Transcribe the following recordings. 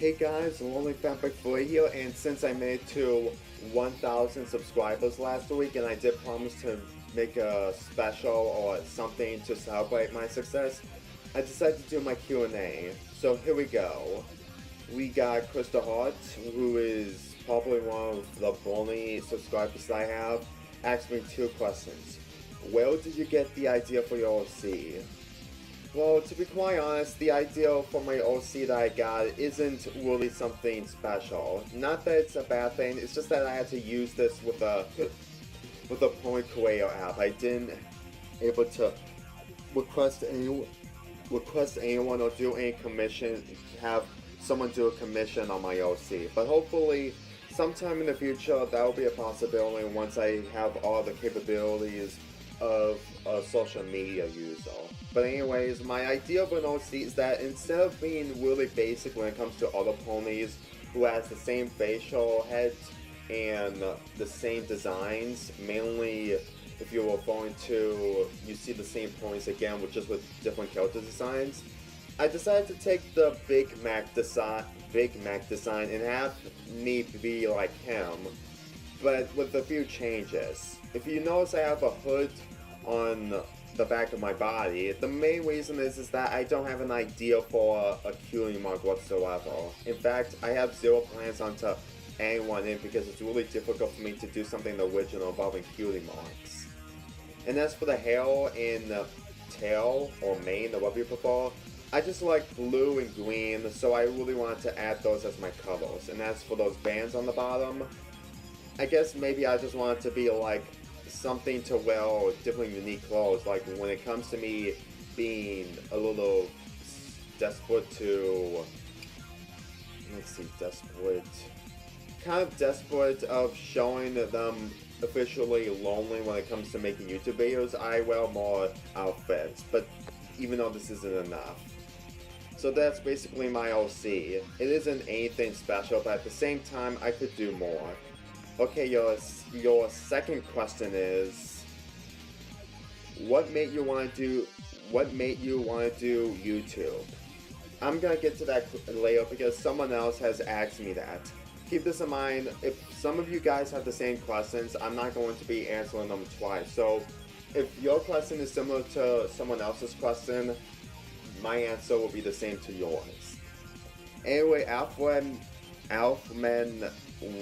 Hey guys, Lonely Fanboy Boy here, and since I made it to 1,000 subscribers last week and I did promise to make a special or something to celebrate my success, I decided to do my Q&A. So here we go. We got Krista Hart, who is probably one of the only subscribers I have, asked me two questions. Where did you get the idea for your OC? Well, to be quite honest, the idea for my OC that I got isn't really something special. Not that it's a bad thing, it's just that I had to use this with a point creator app. I didn't able to request anyone or do any commission, have someone do a commission on my OC. But hopefully, sometime in the future, that will be a possibility once I have all the capabilities of a social media user. But anyways, my idea of an OC is that instead of being really basic when it comes to other ponies who has the same facial heads and the same designs, mainly if you're referring to, you see the same ponies again with just with different character designs, I decided to take the Big Mac design and have me be like him, but with a few changes. If you notice, I have a hood on the back of my body. The main reason is that I don't have an idea for a cutie mark whatsoever. In fact, I have zero plans onto adding one in because it's really difficult for me to do something original involving cutie marks. And as for the hair and the tail or mane, or whatever you prefer, I just like blue and green, so I really wanted to add those as my colors. And as for those bands on the bottom, I guess maybe I just wanted to be like something to wear different unique clothes. Like when it comes to me being a little desperate to, kind of desperate of showing them officially lonely when it comes to making YouTube videos, I wear more outfits, but even though this isn't enough. So that's basically my OC. It isn't anything special, but at the same time, I could do more. Okay, your second question is, what made you want to do YouTube? I'm gonna get to that later because someone else has asked me that. Keep this in mind, if some of you guys have the same questions, I'm not going to be answering them twice. So if your question is similar to someone else's question, my answer will be the same to yours. Anyway, Alfman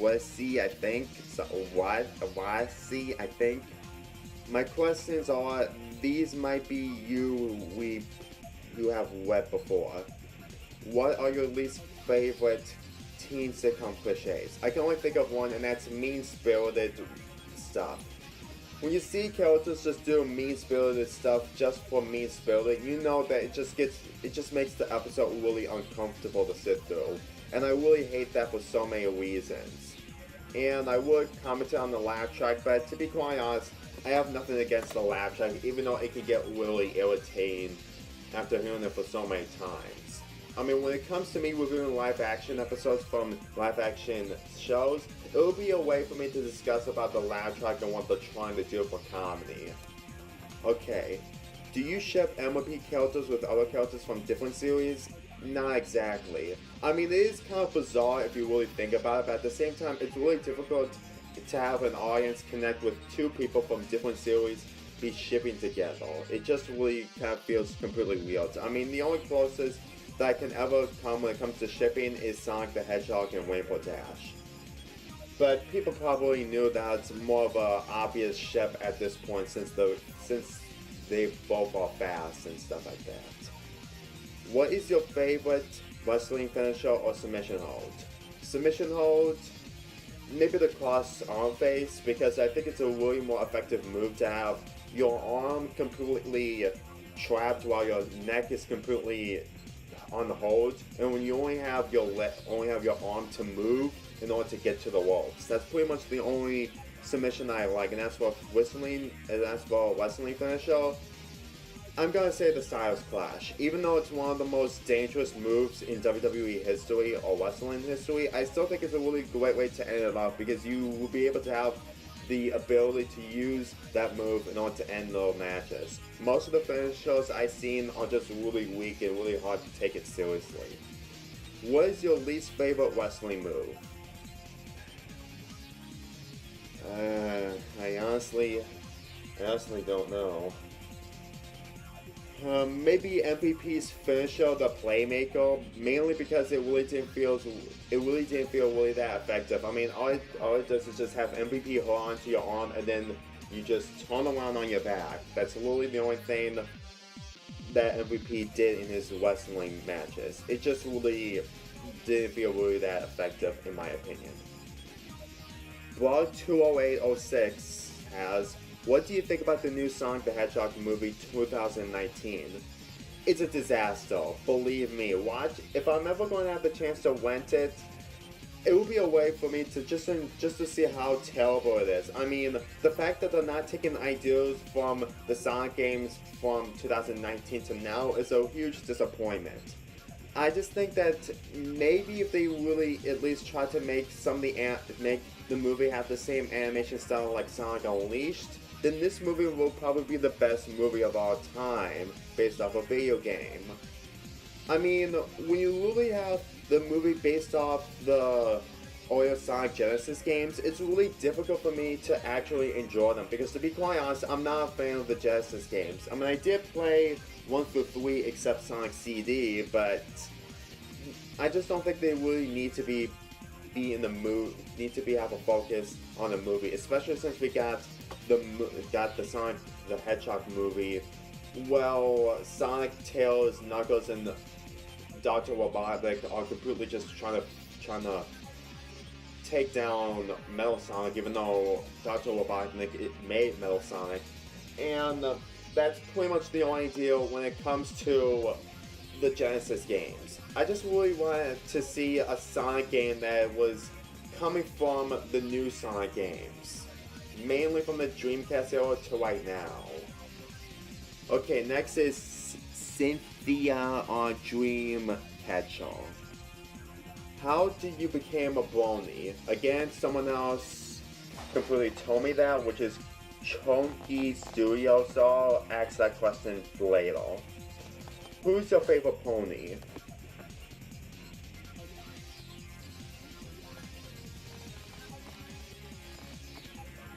Wasi, I think. So Wasi, I think. My questions are, these might be you have read before. What are your least favorite teen sitcom cliches? I can only think of one, and that's mean-spirited stuff. When you see characters just do mean-spirited stuff just for mean-spirited, you know that it just makes the episode really uncomfortable to sit through. And I really hate that for so many reasons. And I would comment on the laugh track, but to be quite honest, I have nothing against the laugh track, even though it can get really irritating after hearing it for so many times. I mean, when it comes to me reviewing live-action episodes from live-action shows, it will be a way for me to discuss about the laugh track and what they're trying to do for comedy. Okay, do you ship MLP characters with other characters from different series? Not exactly. I mean, it is kind of bizarre if you really think about it, but at the same time, it's really difficult to have an audience connect with two people from different series be shipping together. It just really kind of feels completely weird. I mean, the only closest that I can ever come when it comes to shipping is Sonic the Hedgehog and Rainbow Dash. But people probably knew that it's more of an obvious ship at this point since they both are fast and stuff like that. What is your favorite wrestling finisher or submission hold? Submission hold, maybe the cross arm face, because I think it's a really more effective move to have your arm completely trapped while your neck is completely on the hold, and when you only have your arm to move in order to get to the ropes. That's pretty much the only submission I like, and as for wrestling finisher, I'm gonna say the Styles Clash. Even though it's one of the most dangerous moves in WWE history or wrestling history, I still think it's a really great way to end it off because you will be able to have the ability to use that move in order to end their matches. Most of the finishers I've seen are just really weak and really hard to take it seriously. What is your least favorite wrestling move? I honestly don't know. Maybe MVP's finisher, the Playmaker, mainly because it really didn't feel really that effective. I mean, all it does is just have MVP hold onto your arm and then you just turn around on your back. That's literally the only thing that MVP did in his wrestling matches. It just really didn't feel really that effective in my opinion. Blog 20806 has, what do you think about the new Sonic the Hedgehog movie 2019? It's a disaster, believe me. Watch, if I'm ever going to have the chance to rent it, it will be a way for me to just to see how terrible it is. I mean, the fact that they're not taking ideas from the Sonic games from 2019 to now is a huge disappointment. I just think that maybe if they really at least try to make make the movie have the same animation style like Sonic Unleashed, then this movie will probably be the best movie of all time based off a video game. I mean, when you really have the movie based off the earlier Sonic Genesis games, it's really difficult for me to actually enjoy them because to be quite honest, I'm not a fan of the Genesis games. I mean, I did play 1 through 3 except Sonic CD, but I just don't think they really need to be in the mood, have a focus on the movie, especially since we got the Sonic the Hedgehog movie. Well, Sonic, Tails, Knuckles, and Dr. Robotnik are completely just trying to take down Metal Sonic, even though Dr. Robotnik made Metal Sonic, and that's pretty much the only deal when it comes to the Genesis games. I just really wanted to see a Sonic game that was coming from the new Sonic games, mainly from the Dreamcast era to right now. Okay, next is Cynthia on Dream Hedgehog. How did you become a brony? Again, someone else completely told me that, which is Chunky Studio, so I'll ask that question later. Who's your favorite pony?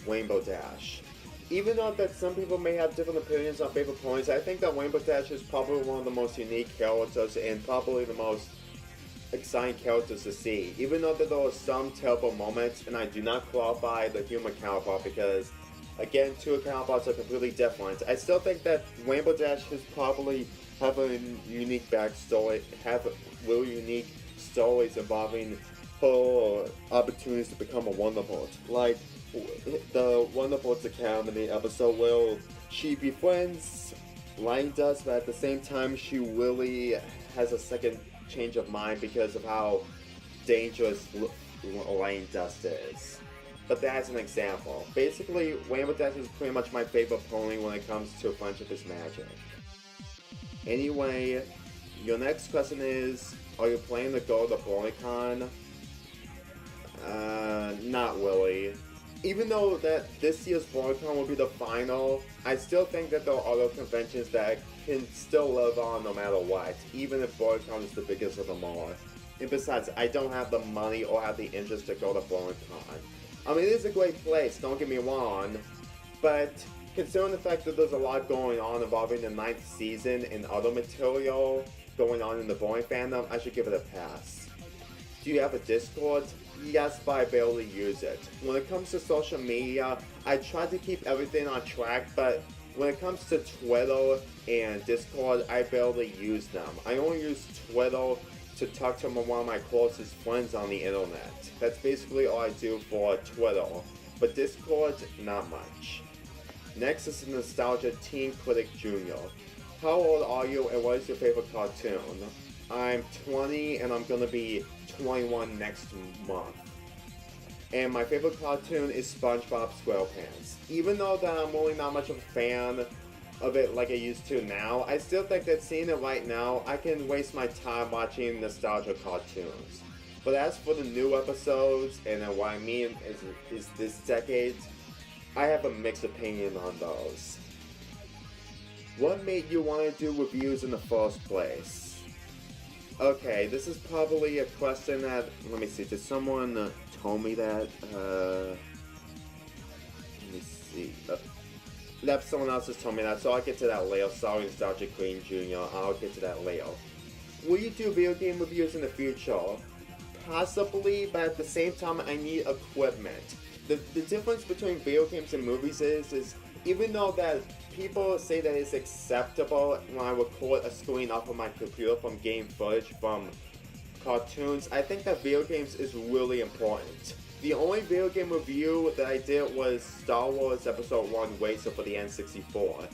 Rainbow Dash. Even though that some people may have different opinions on favorite ponies, I think that Rainbow Dash is probably one of the most unique characters and probably the most exciting characters to see. Even though that there are some terrible moments, and I do not qualify the human counterpart because, again, two counterparts are completely different. I still think that Rainbow Dash has probably have a unique backstory, have really unique stories involving her opportunities to become a Wonderbolt. Like the Wonderbolts Academy episode where she befriends Lion Dust, but at the same time she really has a second change of mind because of how dangerous Lion Dust is. But that's an example. Basically, Rainbow Dash is pretty much my favorite pony when it comes to Friendship is Magic. Anyway, your next question is, are you planning to go to BronyCon? Not really. Even though that this year's BronyCon will be the final, I still think that there are other conventions that can still live on no matter what, even if BronyCon is the biggest of them all. And besides, I don't have the money or have the interest to go to BronyCon. I mean, it is a great place, don't get me wrong, but considering the fact that there's a lot going on involving the 9th season and other material going on in the Brony fandom, I should give it a pass. Do you have a Discord? Yes, but I barely use it. When it comes to social media, I try to keep everything on track, but when it comes to Twitter and Discord, I barely use them. I only use Twitter to talk to one of my closest friends on the internet. That's basically all I do for Twitter, but Discord, not much. Next is Nostalgia Teen Critic Jr. How old are you and what is your favorite cartoon? I'm 20 and I'm gonna be 21 next month. And my favorite cartoon is SpongeBob SquarePants. Even though that I'm really not much of a fan of it like I used to now, I still think that seeing it right now, I can waste my time watching nostalgia cartoons. But as for the new episodes, and what I mean is this decade, I have a mixed opinion on those. What made you want to do reviews in the first place? Okay, this is probably a question that, let me see, did someone tell me that? Let me see. Yep, someone else has told me that, so I'll get to that later. Sorry, Nostalgia Queen Jr., I'll get to that later. Will you do video game reviews in the future? Possibly, but at the same time, I need equipment. The difference between video games and movies is even though that people say that it's acceptable when I record a screen off of my computer from game footage from cartoons, I think that video games is really important. The only video game review that I did was Star Wars Episode 1 Racer for the N64.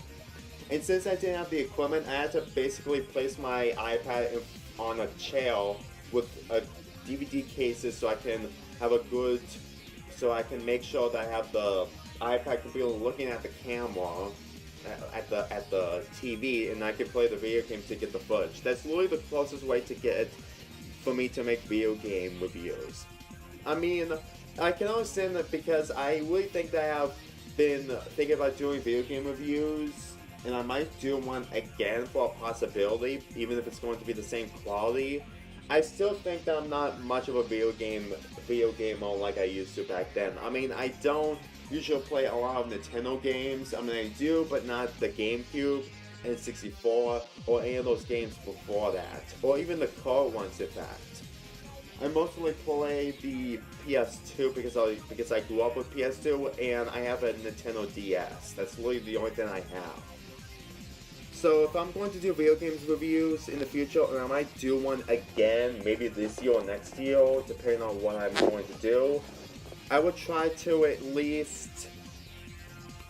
And since I didn't have the equipment, I had to basically place my iPad on a chair with a DVD cases so I can have a good, so I can make sure that I have the iPad computer looking at the camera at the TV, and I can play the video game to get the footage. That's literally the closest way to get it for me to make video game reviews. I mean, I can understand that because I really think that I have been thinking about doing video game reviews, and I might do one again for a possibility, even if it's going to be the same quality. I still think that I'm not much of a video gamer like I used to back then. I mean, I don't usually play a lot of Nintendo games. I mean, I do, but not the GameCube and 64 or any of those games before that, or even the current ones, in fact. I mostly play the PS2 because I grew up with PS2, and I have a Nintendo DS. That's literally the only thing I have. So if I'm going to do video games reviews in the future, and I might do one again, maybe this year or next year, depending on what I'm going to do, I would try to at least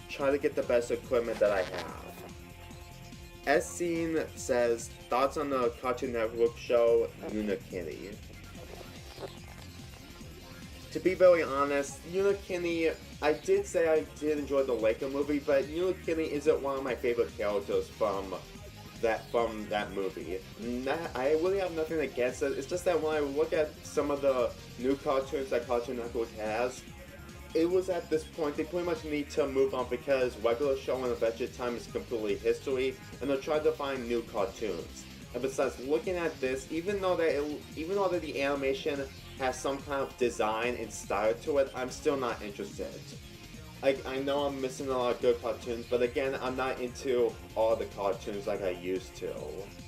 try to get the best equipment that I have. S-Scene says, thoughts on the Cartoon Network show Uncanny. To be very honest, Uncanny, I did say I did enjoy the Laker movie, but Uncanny isn't one of my favorite characters from that movie. I really have nothing against it. It's just that when I look at some of the new cartoons that Cartoon Network has, it was at this point they pretty much need to move on because regular show and Adventure Time is completely history, and they're trying to find new cartoons. And besides, looking at this, even though that the animation has some kind of design and style to it, I'm still not interested. Like, I know I'm missing a lot of good cartoons, but again, I'm not into all the cartoons like I used to.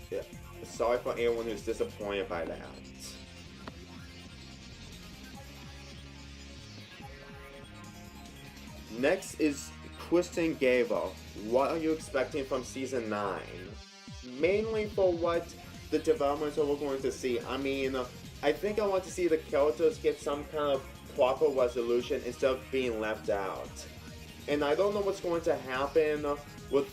Yeah. Sorry for anyone who's disappointed by that. Next is Kristen Gaver. What are you expecting from Season 9? Mainly for what the developments that we're going to see. I mean, I think I want to see the characters get some kind of proper resolution instead of being left out. And I don't know what's going to happen with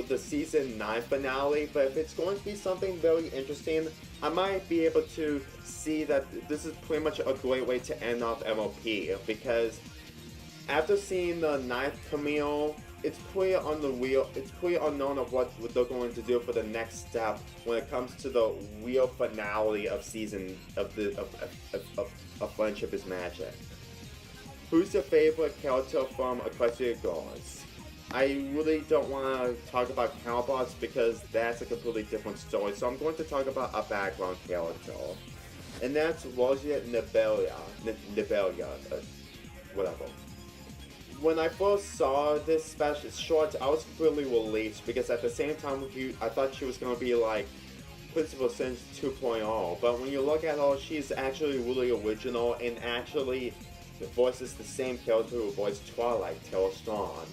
the Season 9 finale, but if it's going to be something very interesting, I might be able to see that this is pretty much a great way to end off MLP, because after seeing the 9th Camille, it's pretty unknown of what they're going to do for the next step when it comes to the real finale of Friendship is Magic. Who's your favorite character from Equestria Girls? I really don't want to talk about counterparts because that's a completely different story, so I'm going to talk about a background character. And that's Rosia Nebelia, whatever. When I first saw this special short, I was completely relieved because at the same time I thought she was going to be like Principal Sins 2.0, but when you look at her, she's actually really original and actually voices the same character who voiced Twilight, Tara Strong.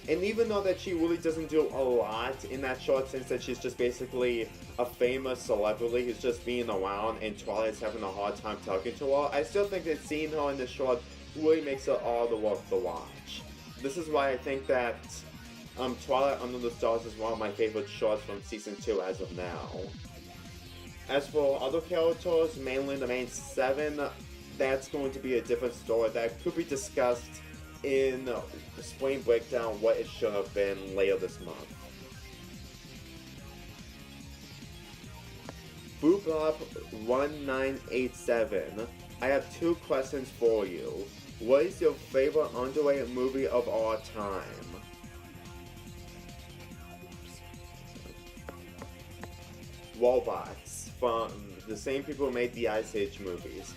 And even though that she really doesn't do a lot in that short, since that she's just basically a famous celebrity who's just being around and Twilight's having a hard time talking to her, I still think that seeing her in this short really makes it all the worth the watch. This is why I think that Twilight Under the Stars is one of my favorite shorts from Season 2 as of now. As for other characters, mainly the main 7, that's going to be a different story that could be discussed in Spring Breakdown what it should have been later this month. Booblob1987, I have 2 questions for you. What is your favorite underrated movie of all time? Wallbox the same people who made the Ice Age movies.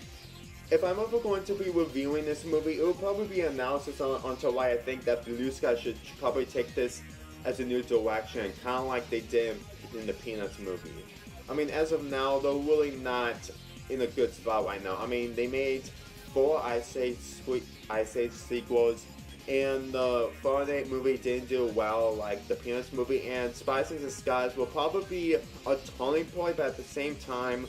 If I'm ever going to be reviewing this movie, it will probably be an analysis onto why I think that Blue Sky should probably take this as a new direction, kind of like they did in the Peanuts movie. I mean, as of now, they're really not in a good spot right now. I mean, they made 4 Ice Age sequels, and the Fahrenheit movie didn't do well like the Peanuts movie, and Spice in Disguise will probably be a turning point, but at the same time,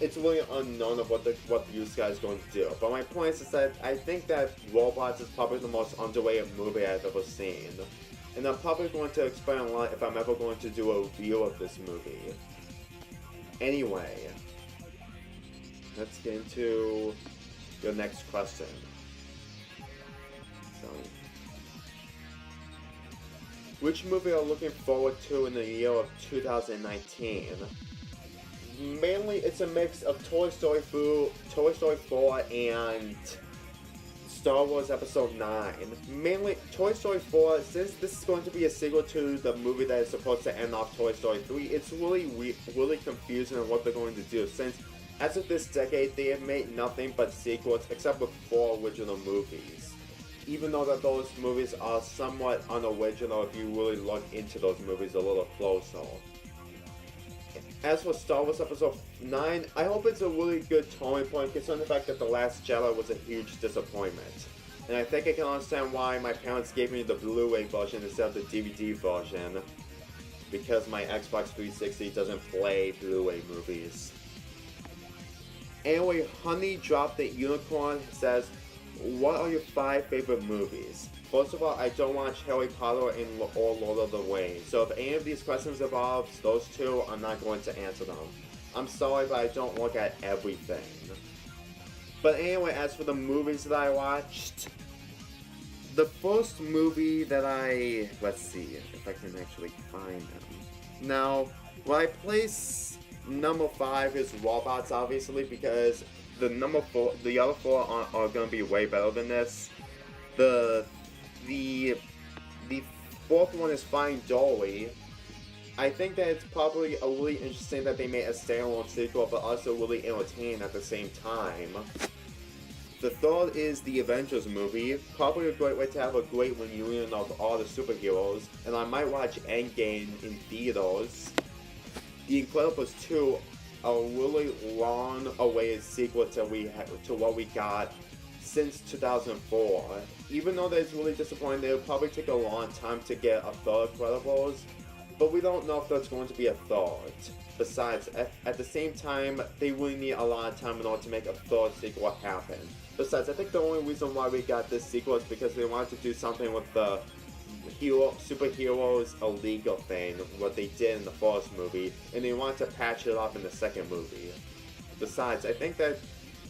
it's really unknown of what Blue Sky is going to do. But my point is that I think that Wallbox is probably the most underrated movie I've ever seen. And I'm probably going to explain a lot if I'm ever going to do a review of this movie. Anyway, let's get into your next question. So, which movie are you looking forward to in the year of 2019? Mainly, it's a mix of Toy Story 4, and Star Wars Episode 9. Mainly, Toy Story 4, since this is going to be a sequel to the movie that is supposed to end off Toy Story 3, it's really confusing on what they're going to do, since as of this decade, they have made nothing but sequels except with 4 original movies. Even though that those movies are somewhat unoriginal if you really look into those movies a little closer. As for Star Wars Episode 9, I hope it's a really good turning point considering the fact that The Last Jedi was a huge disappointment. And I think I can understand why my parents gave me the Blu-ray version instead of the DVD version, because my Xbox 360 doesn't play Blu-ray movies. Anyway, Honey Dropped the Unicorn says, what are your 5 favorite movies? First of all, I don't watch Harry Potter or Lord of the Rings, so if any of these questions involves those 2, I'm not going to answer them. I'm sorry, but I don't look at everything. But anyway, as for the movies that I watched, the first movie that let's see if I can actually find them. Now, when I place number 5 is Wallbox, obviously, because the other 4 are going to be way better than this. The 4th one is Finding Dory. I think that it's probably really interesting that they made a standalone sequel, but also really entertaining at the same time. The 3rd is the Avengers movie, probably a great way to have a great reunion of all the superheroes, and I might watch Endgame in theaters. The Incredibles 2, a really long-awaited sequel to what we got since 2004. Even though that's really disappointing, it will probably take a long time to get a 3rd Incredibles, but we don't know if there's going to be a 3rd. Besides, at the same time, they really need a lot of time in order to make a 3rd sequel happen. Besides, I think the only reason why we got this sequel is because they wanted to do something with the superheroes illegal thing, what they did in the first movie, and they wanted to patch it up in the 2nd movie. Besides, I think that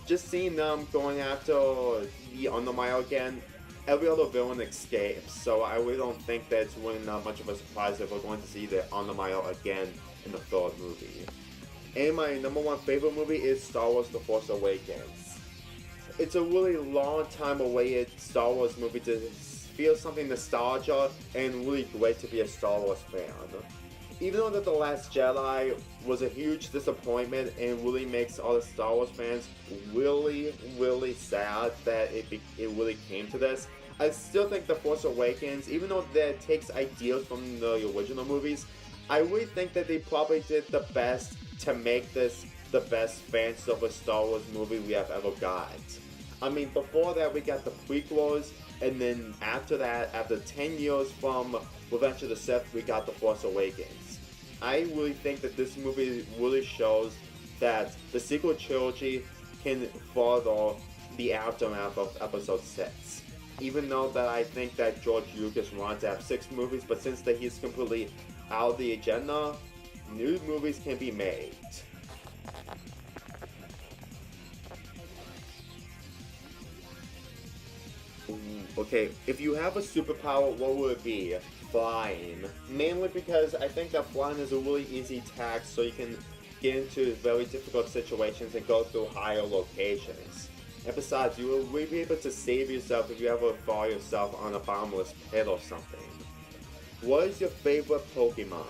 just seeing them going after the Undermile again, every other villain escapes, so I really don't think that it's really not much of a surprise if we're going to see the Undermile again in the 3rd movie. And my number 1 favorite movie is Star Wars The Force Awakens. It's a really long time awaited Star Wars movie to feel something nostalgia and really great to be a Star Wars fan. Even though that The Last Jedi was a huge disappointment and really makes all the Star Wars fans really, really sad that it really came to this, I still think The Force Awakens, even though that it takes ideas from the original movies, I really think that they probably did the best to make this the best fan service Star Wars movie we have ever got. I mean, before that we got the prequels, and then after that, after 10 years from Revenge of the Sith, we got The Force Awakens. I really think that this movie really shows that the sequel trilogy can follow the aftermath of Episode 6. Even though that I think that George Lucas wanted to have 6 movies, but since that he's completely out of the agenda, new movies can be made. Okay, if you have a superpower, what would it be? Flying. Mainly because I think that flying is a really easy task, so you can get into very difficult situations and go through higher locations. And besides, you will really be able to save yourself if you ever fall yourself on a bottomless pit or something. What is your favorite Pokemon?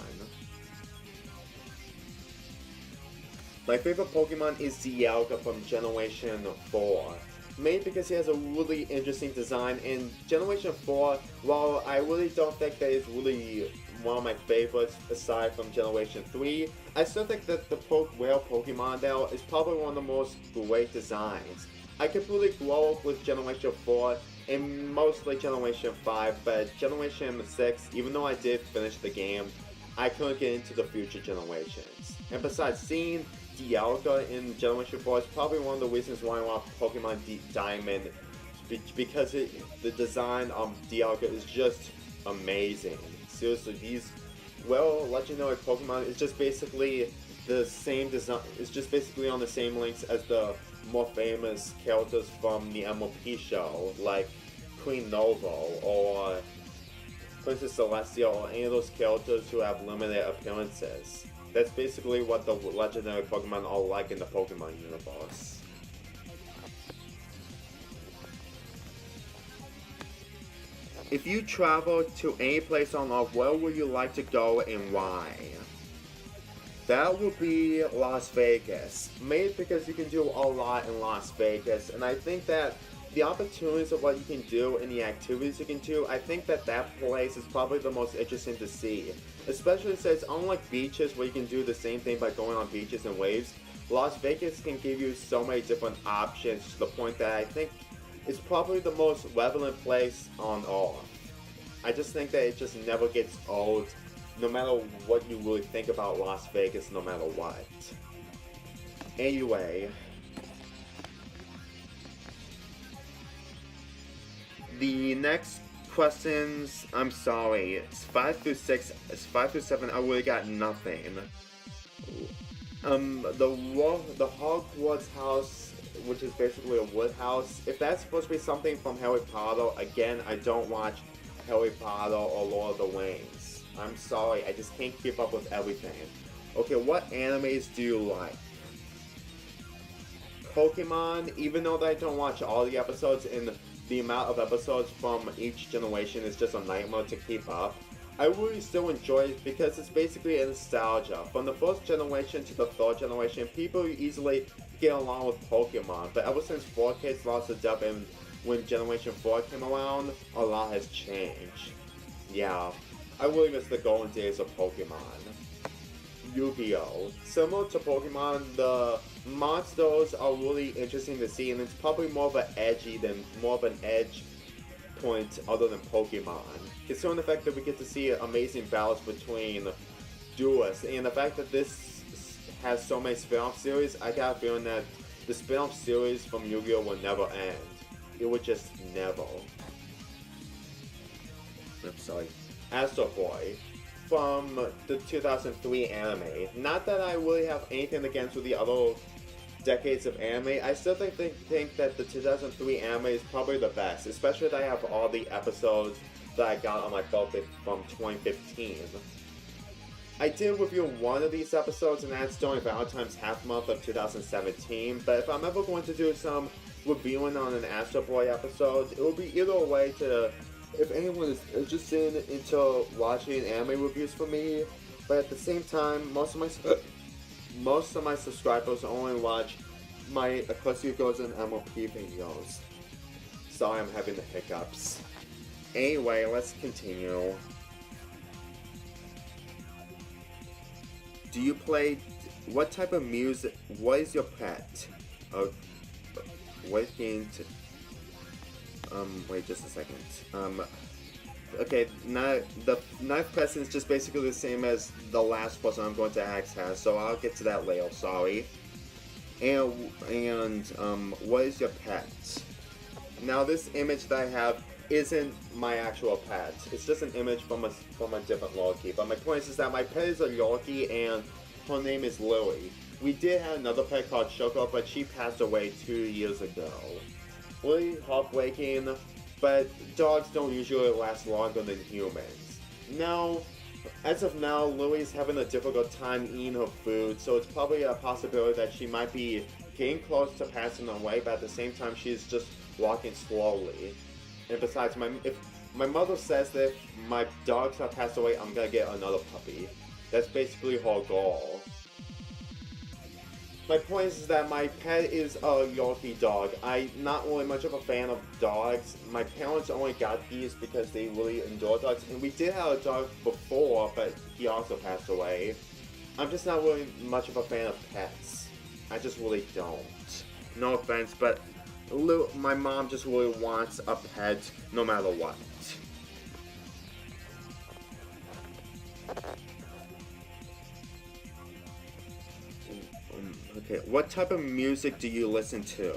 My favorite Pokemon is Dialga from Generation 4. Mainly because he has a really interesting design. In Generation 4, while I really don't think that is really one of my favorites aside from Generation 3, I still think that the rare Pokemon though is probably one of the most great designs. I completely grew up with Generation 4 and mostly Generation 5, but Generation 6, even though I did finish the game, I couldn't get into the future generations. And besides, seeing Dialga in Generation 4 is probably one of the reasons why I want Pokemon Diamond, because the design of Dialga is just amazing. Seriously, these legendary Pokemon is just basically the same design. It's just basically on the same links as the more famous characters from the MLP show, like Queen Novo or Princess Celestia, or any of those characters who have limited appearances. That's basically what the legendary Pokemon are like in the Pokemon universe. If you travel to any place on Earth, where would you like to go and why? That would be Las Vegas. Mainly because you can do a lot in Las Vegas, and I think that the opportunities of what you can do and the activities you can do, I think that that place is probably the most interesting to see. Especially since, unlike beaches where you can do the same thing by going on beaches and waves, Las Vegas can give you so many different options to the point that I think it's probably the most relevant place on Earth. I just think that it just never gets old, no matter what you really think about Las Vegas, no matter what. Anyway, the next questions, I'm sorry, it's 5 through 6, it's 5 through 7, I really got nothing. The Hogwarts house, which is basically a wood house, if that's supposed to be something from Harry Potter, again, I don't watch Harry Potter or Lord of the Rings. I'm sorry, I just can't keep up with everything. Okay, what animes do you like? Pokemon, even though I don't watch all the episodes, and the amount of episodes from each generation is just a nightmare to keep up, I really still enjoy it because it's basically a nostalgia. From the first generation to the third generation, people easily get along with Pokemon, but ever since 4Kids lost the dub and when Generation 4 came around, a lot has changed. Yeah, I really miss the golden days of Pokemon. Yu-Gi-Oh! Similar to Pokemon, the monsters are really interesting to see, and it's probably more of an edge point other than Pokemon. Considering the fact that we get to see amazing battles between duelists, and the fact that this has so many spin-off series, I got a feeling that the spin-off series from Yu-Gi-Oh! Will never end. It would just never. I'm sorry. Astro Boy from the 2003 anime. Not that I really have anything against with the other decades of anime, I still think that the 2003 anime is probably the best, especially that I have all the episodes that I got on my birthday from 2015. I did review one of these episodes, and that's during Valentine's half month of 2017, but if I'm ever going to do some reviewing on an Astro Boy episode, it will be either a way to, if anyone is interested into watching anime reviews for me, but at the same time, most of my subscribers only watch my Ecclesia Goes and MLP videos. Sorry, I'm having the hiccups. Anyway, let's continue. Do you play... What type of music... What is your pet? What game to... wait just a second. Okay, now the ninth question is just basically the same as the last question I'm going to ask has, so I'll get to that later, sorry. And what is your pet? Now this image that I have isn't my actual pet. It's just an image from a different Yorkie. But my point is that my pet is a Yorkie and her name is Lily. We did have another pet called Choco, but she passed away 2 years ago. Really heartbreaking, but dogs don't usually last longer than humans. Now, as of now, Lily's having a difficult time eating her food, so it's probably a possibility that she might be getting close to passing away, but at the same time, she's just walking slowly. And besides, if my mother says that if my dogs have passed away, I'm gonna get another puppy. That's basically her goal. my point is that my pet is a Yorkie dog. I'm not really much of a fan of dogs. My parents only got these because they really adore dogs, and we did have a dog before, but he also passed away. I'm just not really much of a fan of pets. I just really don't. No offense, but my mom just really wants a pet no matter what. Okay, what type of music do you listen to?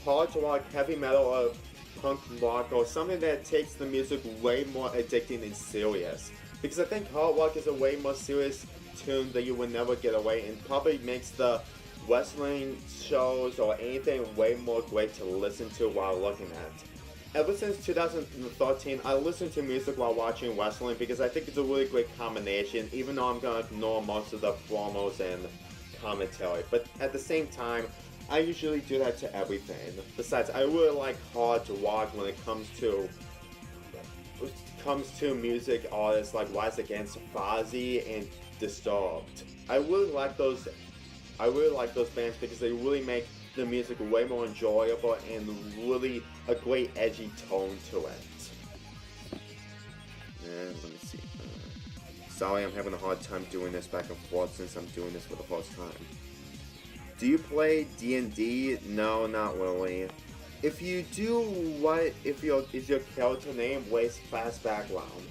Hard rock, heavy metal, or punk rock, or something that takes the music way more addicting and serious. Because I think hard rock is a way more serious tune that you would never get away, and probably makes the wrestling shows or anything way more great to listen to while looking at. Ever since 2013, I listen to music while watching wrestling because I think it's a really great combination, even though I'm going to ignore most of the promos and commentary. But at the same time, I usually do that to everything. Besides, I really like hard rock when it comes to music artists like Rise Against Fozzy and Disturbed. I really like those bands because they really make the music way more enjoyable and really a great edgy tone to it. And let me see. Sorry, I'm having a hard time doing this back and forth since I'm doing this for the first time. Do you play D&D? No, not really. If you do, what is your character name, race, class, background?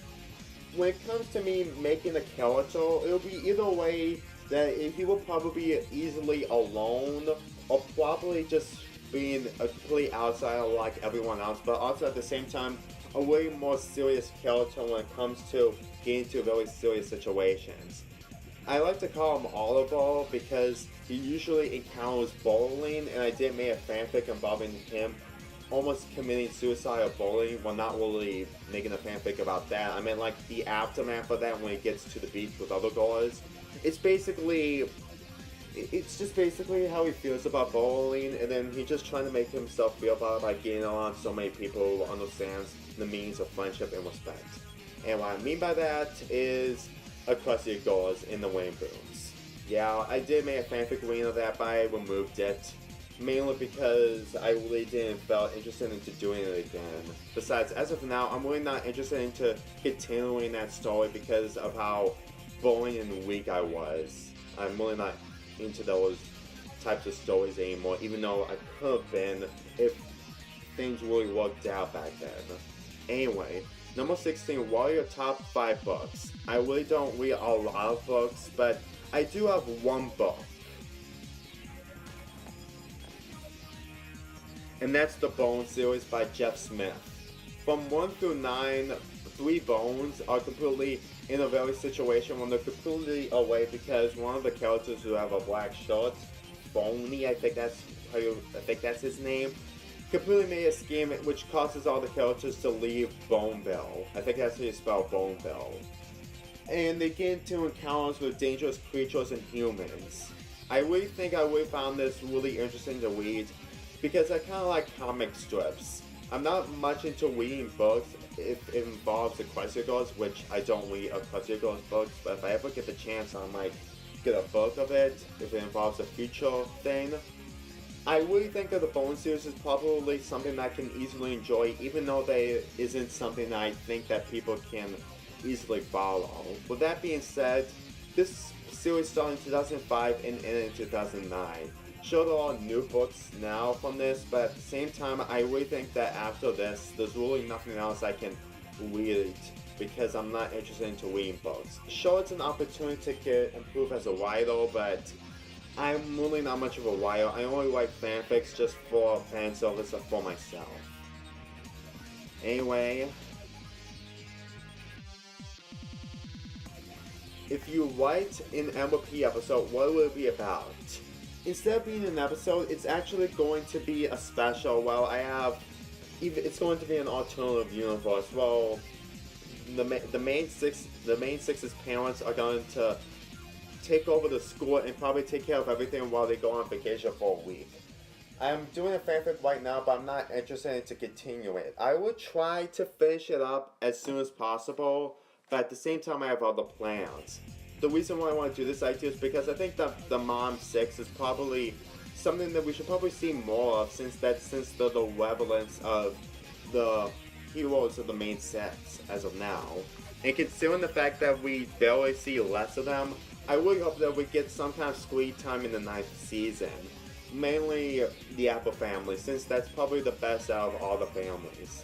When it comes to me making a character, it'll be either way that he will probably be easily alone, or probably just being a complete outsider like everyone else, but also at the same time, a way more serious character when it comes to getting into very serious situations. I like to call him Oliver because he usually encounters bullying, and I did make a fanfic involving him almost committing suicide or bullying. Well, not really making a fanfic about that. I meant like the aftermath of that when he gets to the beach with other girls. It's just basically how he feels about bullying, and then he's just trying to make himself feel about it by getting around so many people who understands the means of friendship and respect. And what I mean by that is Ecclesia Girls in the Wayne Booms. Yeah, I did make a fanfic reading of that, but I removed it. Mainly because I really didn't feel interested into doing it again. Besides, as of now, I'm really not interested into continuing that story because of how boring and weak I was. I'm really not into those types of stories anymore, even though I could have been if things really worked out back then. Anyway, number 16, what are your top 5 books? I really don't read a lot of books, but I do have one book. And that's the Bone series by Jeff Smith. From 1 through 9, 3 Bones are completely in a very situation when they're completely away because one of the characters who have a black shirt, Boney, I think that's his name, completely made a scheme which causes all the characters to leave Boneville. I think that's how you spell Boneville. And they get into encounters with dangerous creatures and humans. I really think I really found this really interesting to read because I kind of like comic strips. I'm not much into reading books if it involves Ecclesia Girls, which I don't read Ecclesia Girls books, but if I ever get the chance, I might get a book of it if it involves a future thing. I really think that the Bone series is probably something that I can easily enjoy, even though they isn't something that I think that people can easily follow. With that being said, this series started in 2005 and ended in 2009. Sure, there are new books now from this, but at the same time, I really think that after this, there's really nothing else I can read because I'm not interested into reading books. Sure, it's an opportunity to improve as a writer, but I'm really not much of a writer. I only write fanfics just for fan service or for myself. Anyway, if you write an MVP episode, what will it be about? Instead of being an episode, it's actually going to be a special. Well, it's going to be an alternative universe. Well, the main six's parents are going to take over the school and probably take care of everything while they go on vacation for a week. I'm doing a fanfic right now, but I'm not interested in to continue it. I will try to finish it up as soon as possible, but at the same time I have other plans. The reason why I want to do this idea is because I think that the Mom 6 is probably something that we should probably see more of, since the relevance of the heroes of the main sets as of now. And considering the fact that we barely see less of them, I really hope that we get some kind of screen time in the 9th season. Mainly the Apple family, since that's probably the best out of all the families.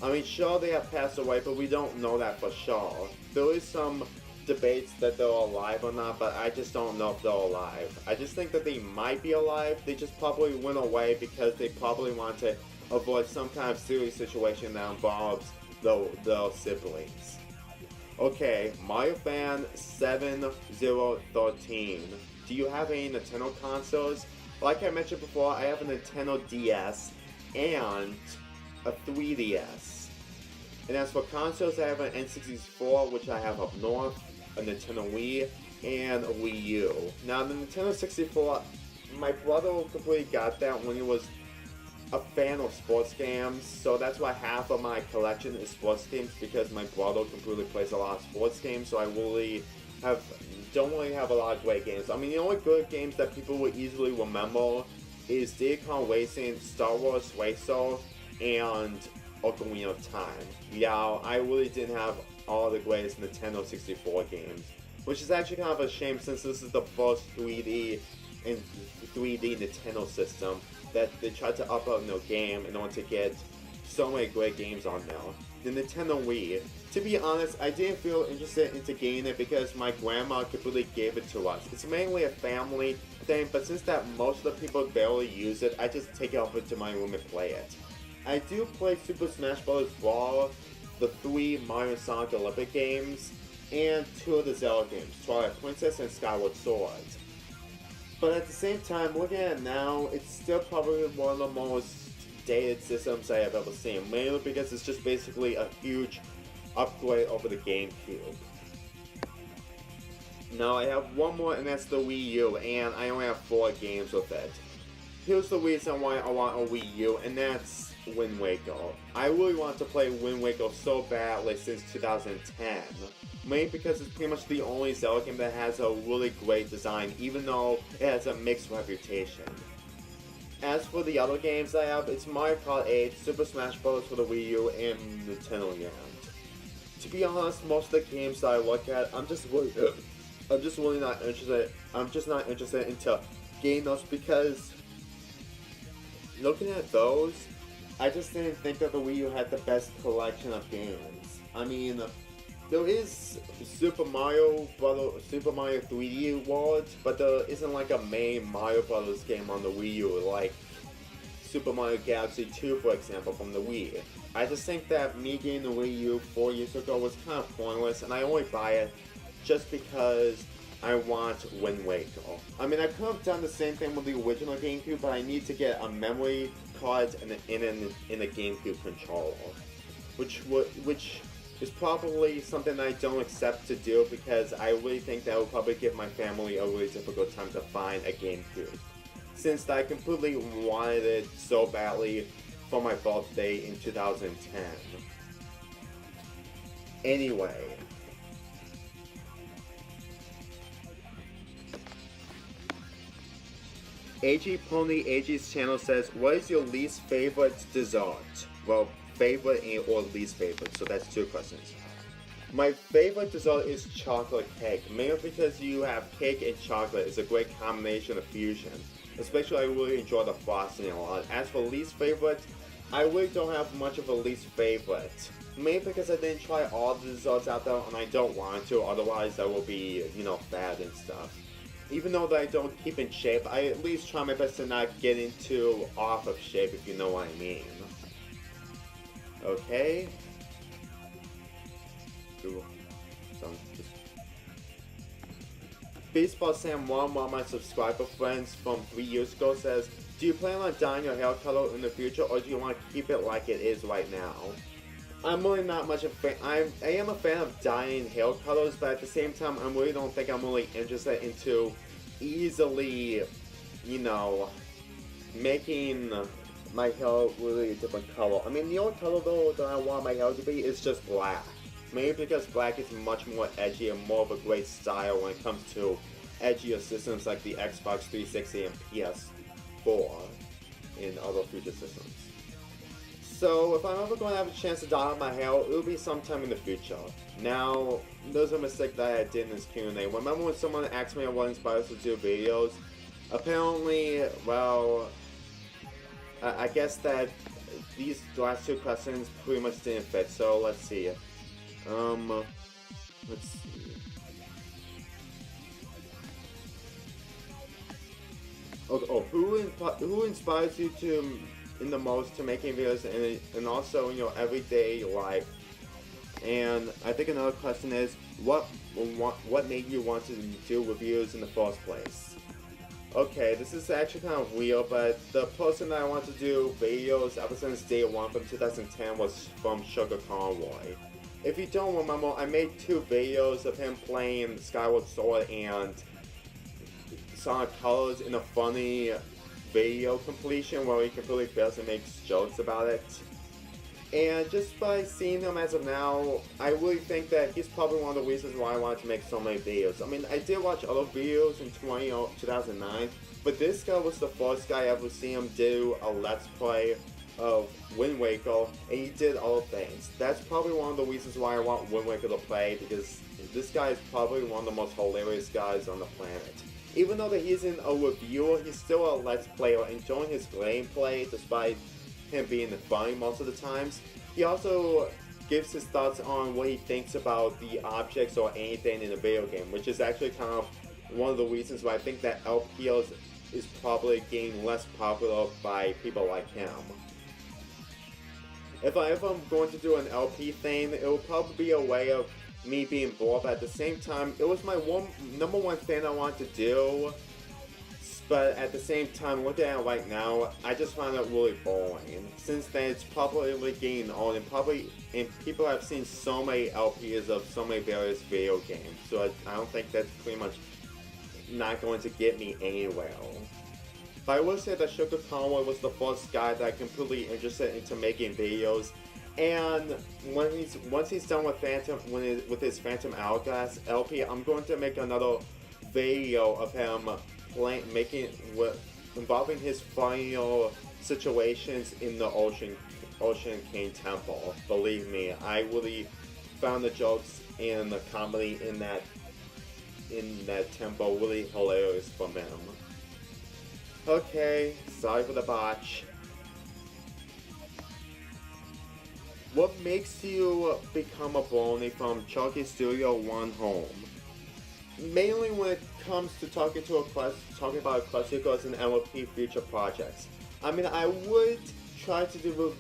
I mean, sure, they have passed away, but we don't know that for sure. There is some debates that they're alive or not, but I just don't know if they're alive. I just think that they might be alive. They just probably went away because they probably want to avoid some kind of serious situation that involves their siblings. Okay, Mario Fan 7013. Do you have any Nintendo consoles? Like I mentioned before, I have a Nintendo DS and a 3DS. And as for consoles, I have an N64, which I have up north, a Nintendo Wii, and a Wii U. Now, the Nintendo 64, my brother completely got that when he was a fan of sports games, so that's why half of my collection is sports games, because my brother completely plays a lot of sports games, so I don't really have a lot of great games. I mean, the only good games that people would easily remember is Diddy Kong Racing, Star Wars Racer, and Ocarina of Time. Yeah, I really didn't have all the greatest Nintendo 64 games, which is actually kind of a shame, since this is the first 3D and 3D Nintendo system that they tried to upload their game in order to get so many great games on there. The Nintendo Wii. To be honest, I didn't feel interested into getting it because my grandma completely gave it to us. It's mainly a family thing, but since that most of the people barely use it, I just take it up into my room and play it. I do play Super Smash Bros. Brawl, the 3 Mario Sonic Olympic games, and 2 of the Zelda games, Twilight Princess and Skyward Sword. But at the same time, looking at it now, it's still probably one of the most dated systems I have ever seen, mainly because it's just basically a huge upgrade over the GameCube. Now I have one more, and that's the Wii U, and I only have 4 games with it. Here's the reason why I want a Wii U, and that's Wind Waker. I really want to play Wind Waker so badly since 2010. Mainly because it's pretty much the only Zelda game that has a really great design, even though it has a mixed reputation. As for the other games I have, it's Mario Kart 8, Super Smash Bros. For the Wii U, and Nintendo Land. To be honest, most of the games that I look at, I'm just really not interested. I'm just not interested into getting those, because looking at those, I just didn't think that the Wii U had the best collection of games. I mean, there is Super Mario 3D World, but there isn't like a main Mario Brothers game on the Wii U, like Super Mario Galaxy 2, for example, from the Wii. I just think that me getting the Wii U 4 years ago was kind of pointless, and I only buy it just because I want Wind Waker. I mean, I could have done the same thing with the original GameCube, but I need to get a memory card and a GameCube controller, which is probably something I don't accept to do, because I really think that will probably give my family a really difficult time to find a GameCube, since I completely wanted it so badly for my birthday in 2010. Anyway, AG Pony AG's channel says, what is your least favorite dessert? Well, favorite or least favorite, so that's 2 questions. My favorite dessert is chocolate cake, mainly because you have cake and chocolate. It's a great combination of fusion. Especially, I really enjoy the frosting a lot. As for least favorite, I really don't have much of a least favorite. Mainly because I didn't try all the desserts out there, and I don't want to, otherwise I will be, fat and stuff. Even though that I don't keep in shape, I at least try my best to not get into off of shape, if you know what I mean. Okay. Cool. So, Baseball Sam, one of my subscriber friends from 3 years ago, says, do you plan on dyeing your hair color in the future, or do you want to keep it like it is right now? I'm really not much of a fan. I am a fan of dyeing hair colors, but at the same time, I really don't think I'm really interested into easily, making my hair really a different color. I mean, the only color though that I want my hair to be is just black. Mainly because black is much more edgy and more of a great style when it comes to edgier systems like the Xbox 360 and PS4 and other future systems. So if I'm ever going to have a chance to dye my hair, it will be sometime in the future. Now, there's a mistake that I did in this Q&A. Remember when someone asked me what inspires to do videos? Apparently, well, I guess that these last two questions pretty much didn't fit, so let's see. Let's see. Who inspires you to in the most to making videos and also in your everyday life? And I think another question is what made you want to do reviews in the first place? Okay, this is actually kind of weird, but the person that I want to do videos ever since day one from 2010 was from Sugar Conroy. If you don't remember, I made 2 videos of him playing Skyward Sword and Sonic Colors in a funny video completion where he completely fails and makes jokes about it. And just by seeing him as of now, I really think that he's probably one of the reasons why I wanted to make so many videos. I mean, I did watch other videos in 2009, but this guy was the first guy I ever seen him do a Let's Play of Wind Waker, and he did other things. That's probably one of the reasons why I want Wind Waker to play, because this guy is probably one of the most hilarious guys on the planet. Even though that he isn't a reviewer, he's still a Let's Player, enjoying his gameplay despite him being funny most of the times. He also gives his thoughts on what he thinks about the objects or anything in a video game, which is actually kind of one of the reasons why I think that LPs is probably getting less popular by people like him. If I'm going to do an LP thing, it will probably be a way of me being bored, but at the same time, it was my number one thing I wanted to do. But at the same time, looking at it right now, I just find it really boring. Since then, it's probably getting old, and people have seen so many LPs of so many various video games, so I don't think that's pretty much not going to get me anywhere. But I will say that Sugar Conroy was the first guy that I'm completely interested into making videos, and once he's done with his Phantom Hourglass LP, I'm going to make another video of him involving his final situations in the Ocean King Temple. Believe me, I really found the jokes and the comedy in that temple really hilarious from him. Okay, sorry for the botch. What makes you become a brony from Chucky Studio 1 Home? Mainly when it comes to talking about classicals and MLP future projects. I mean, I would try to do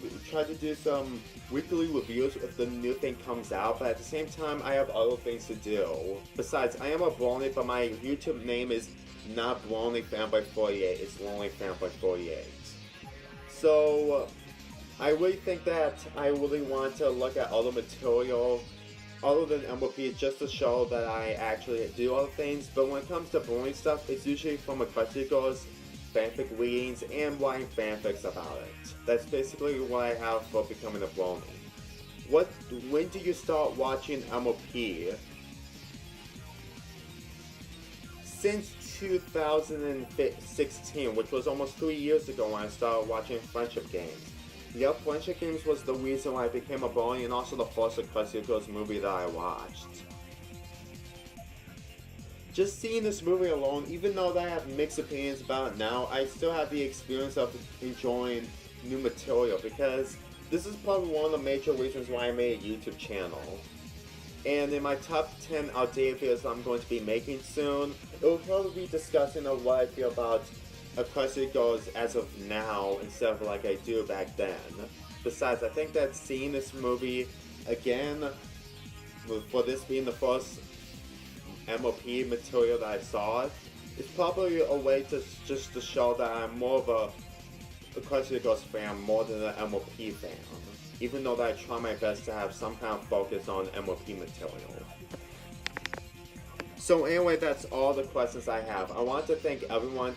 some weekly reviews if the new thing comes out, but at the same time, I have other things to do. Besides, I am a brony, but my YouTube name is not Brony Fanboy 48. It's Lonely Fanboy 48. So I really think that I really want to look at other material other than MLP just to show that I actually do other things, but when it comes to brony stuff, it's usually from Eclecticos, fanfic readings, and writing fanfics about it. That's basically what I have for becoming a brony. When do you start watching MLP? Since 2016, which was almost 3 years ago when I started watching Friendship Games. Yep, Friendship Games was the reason why I became a brony and also the first Eclecticos movie that I watched. Just seeing this movie alone, even though I have mixed opinions about it now, I still have the experience of enjoying new material because this is probably one of the major reasons why I made a YouTube channel. And in my top 10 outdated videos I'm going to be making soon, it will probably be discussing what I feel about Eclecticos as of now instead of like I do back then. Besides, I think that seeing this movie again, for this being the first MLP material that I saw, is probably a way to just to show that I'm more of a Eclecticos fan more than an MLP fan. Even though that I try my best to have some kind of focus on MLP material. So anyway, that's all the questions I have. I want to thank everyone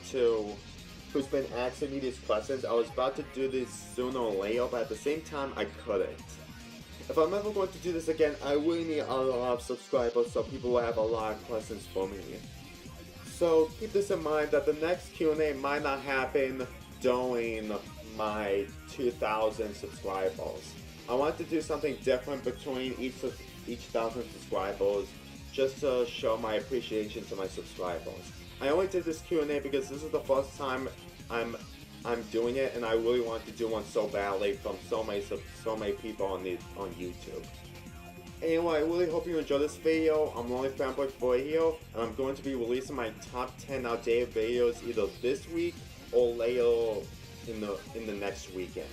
who's been asking me these questions. I was about to do this sooner or later, but at the same time, I couldn't. If I'm ever going to do this again, I really need a lot of subscribers so people will have a lot of questions for me. So keep this in mind that the next Q&A might not happen during my 2,000 subscribers. I want to do something different between each 1,000 subscribers just to show my appreciation to my subscribers. I only did this Q&A because this is the first time I'm doing it, and I really want to do one so badly from so many people on YouTube. Anyway, I really hope you enjoyed this video. I'm Lonely Fanboy 4 here, and I'm going to be releasing my top 10 outdated videos either this week or later in the next weekend.